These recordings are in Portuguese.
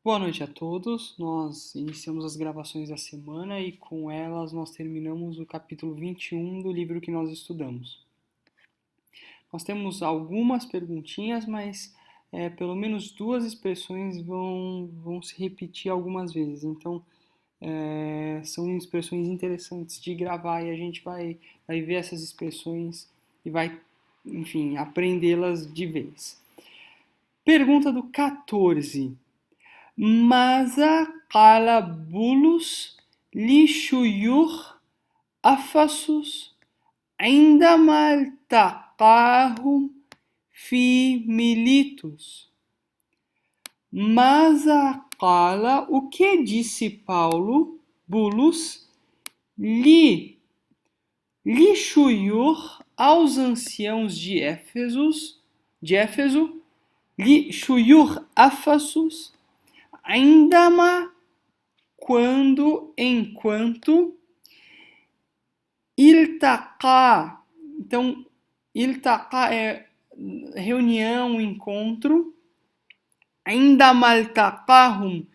Boa noite a todos. Nós iniciamos as gravações da semana e com elas nós terminamos o capítulo 21 do livro que nós estudamos. Nós temos algumas perguntinhas, mas pelo menos duas expressões vão se repetir algumas vezes. Então, são expressões interessantes de gravar e a gente vai ver essas expressões e vai, enfim, aprendê-las de vez. Pergunta do 14. ماذا قال بولس لشيوخ أفسس عندما التقاهم في ميليتوس؟ ماذا قال, o que disse Bulos, لشيوخ, aos anciãos de Éfeso, لشيوخ أفسس, عندما, enquanto, iltaqá, então, iltaqá é reunião, encontro, عندما التقاهم,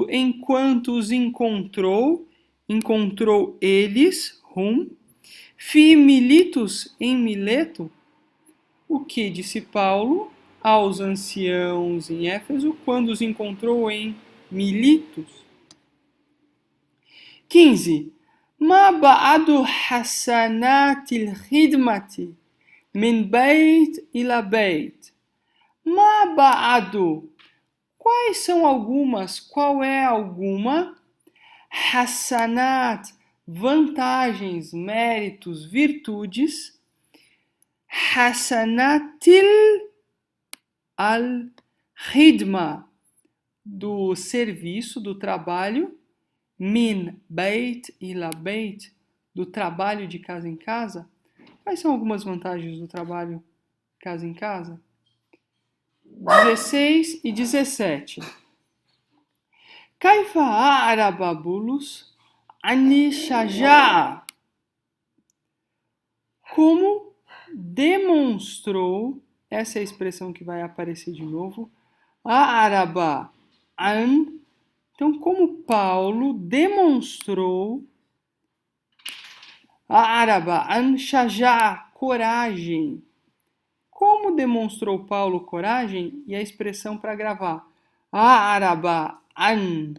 enquanto os encontrou eles, fi Miletus, em Mileto, o que disse Paulo aos anciãos em Éfeso quando os encontrou em Miletus? 15. ما بعد حسنات الخدمة من بيت إلى بيت? ما بعد, quais são algumas, qual é alguma, hasanat, vantagens, méritos, virtudes, hasanatil al-khidma, do serviço, do trabalho, min beit ila beit, do trabalho de casa em casa. Quais são algumas vantagens do trabalho casa em casa? 16 e 17. كيف أعرب بولس عن الشجاعة? Como demonstrou, essa é a expressão que vai aparecer de novo, Araba an, então como Paulo demonstrou Araba an shaja, coragem. Como demonstrou Paulo coragem? E a expressão para gravar, Araba an.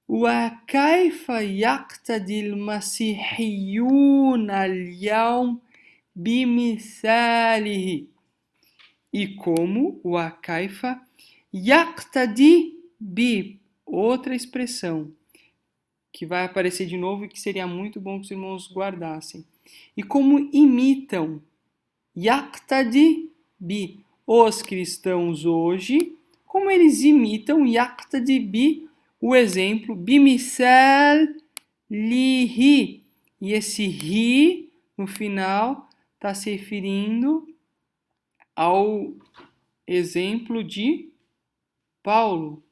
وكيف يقتدي المسيحيون اليوم بمثاله? E como o akaifa yaqtadi bi, outra expressão que vai aparecer de novo e que seria muito bom que os irmãos guardassem. E como imitam yaqtadi bi, os cristãos hoje, como eles imitam yaqtadi bi, o exemplo bimisal lihi, e esse ri no final está se referindo ao exemplo de Paulo.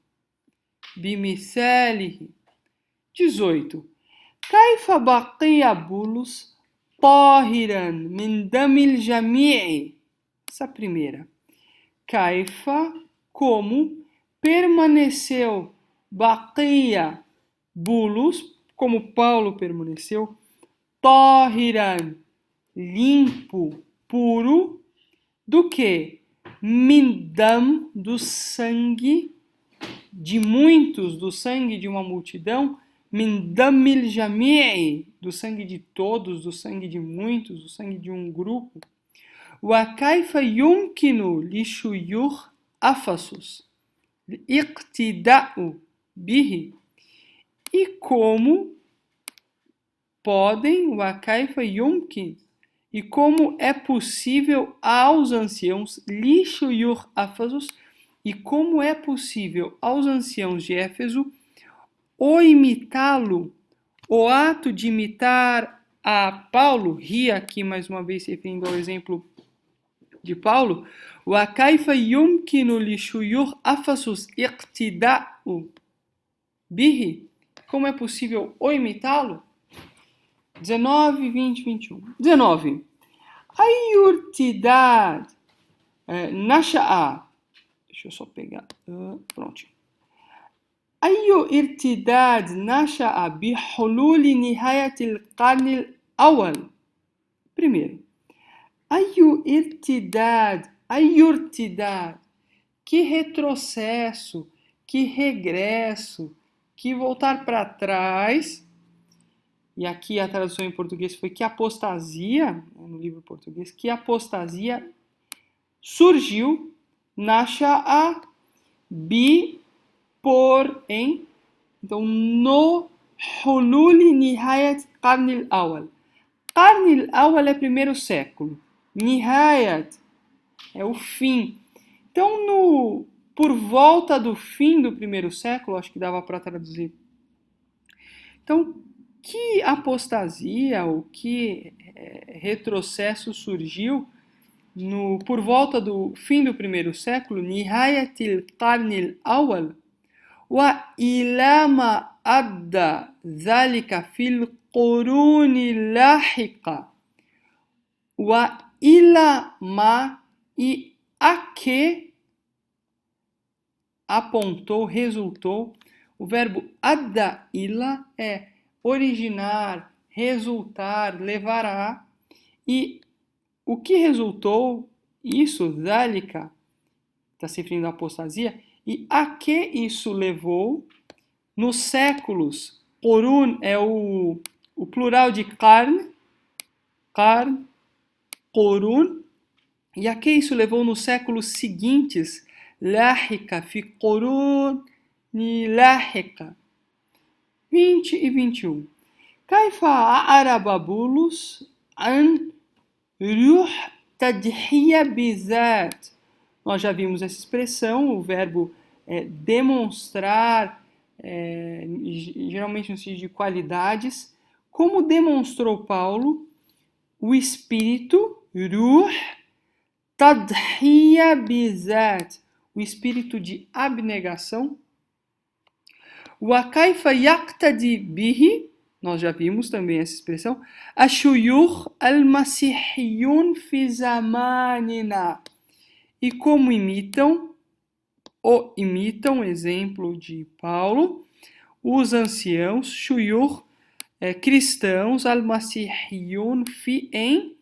Bimisalihi. 18. Kaifa baqiya Bulus tahiran min damil jami'i? Essa primeira. Kaifa, como, permaneceu baqiya Bulus, como Paulo permaneceu, tahiran, limpo, puro, do que? Mindam, do sangue de muitos, do sangue de uma multidão, mindamil jami'i, do sangue de todos, do sangue de muitos, do sangue de um grupo. Wa kaifa yumkinu lishuyukh Afasus iqtida'u bihi? E como podem, wa kaifa yumkin, e como é possível aos anciãos, lishuyukh Afasus, e como é possível aos anciãos de Éfeso o imitá-lo, o ato de imitar a Paulo, ri aqui mais uma vez se referindo ao exemplo de Paulo, wa kaifa yumkinu lishuyukh Afasus iqtida'u bihi? Como é possível o imitá-lo? 19, 20, 21. 19. Ayurtidad nasha'a Deixa eu só pegar. Pronto. أي ارتداد نشأ بحلول نهاية القرن الأول. Primeiro, أي ارتداد, que retrocesso, que regresso, que voltar para trás. E aqui a tradução em português foi que apostasia, no livro português, que apostasia surgiu, nasha'a, porém, então, no hulul nihayat qarn al-awwal. Qarn al-awwal é primeiro século. Nihayat é o fim. Então, por volta do fim do primeiro século, acho que dava para traduzir. Então, que apostasia, ou que retrocesso surgiu por volta do fim do primeiro século, Nihayatil Qarnil Awal, wa ilama adda dhalika fil quruni lahiqa, wa ilama, e a que apontou, resultou. O verbo adda ila é originar, resultar, levar a. E o que resultou, isso, dhalika, está se referindo à apostasia, e a que isso levou nos séculos. Qurun é o plural de qarn, qurun, e a que isso levou nos séculos seguintes. Lahika, fi qurun ni lahika. 20 e 21. Kaifa a'raba Bulus an ruh tadhiya bizat. Nós já vimos essa expressão, o verbo demonstrar, geralmente no sentido de qualidades. Como demonstrou Paulo o espírito, ruh tadhiya bizat, o espírito de abnegação. Wa kaifa yaqtadi bihi, nós já vimos também essa expressão, ashuyukh al-masihiyun fi zamanina. E como imitam, exemplo de Paulo, os anciãos, shuyukh, cristãos, al-masihiyun fi em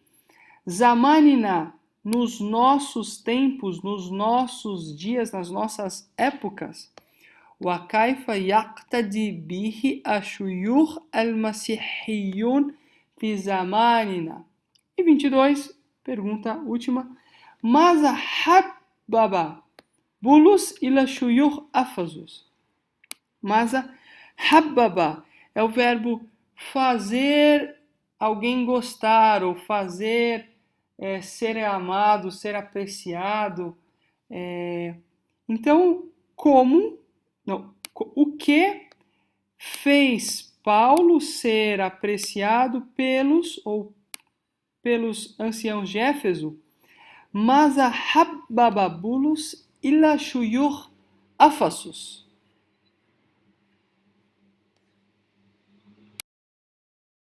zamanina, nos nossos tempos, nos nossos dias, nas nossas épocas. Wa kaifa yaqtadi bihi ashuyukh al-masihiyun fi zamanina. E 22, pergunta última. Maza habbaba Bulus ila shuyukh Afasus. Maza habbaba é o verbo fazer alguém gostar, ou fazer ser amado, ser apreciado. Então, o que fez Paulo ser apreciado pelos anciãos de Éfeso? Maza habbaba Bulus ila shuyukh Afasus.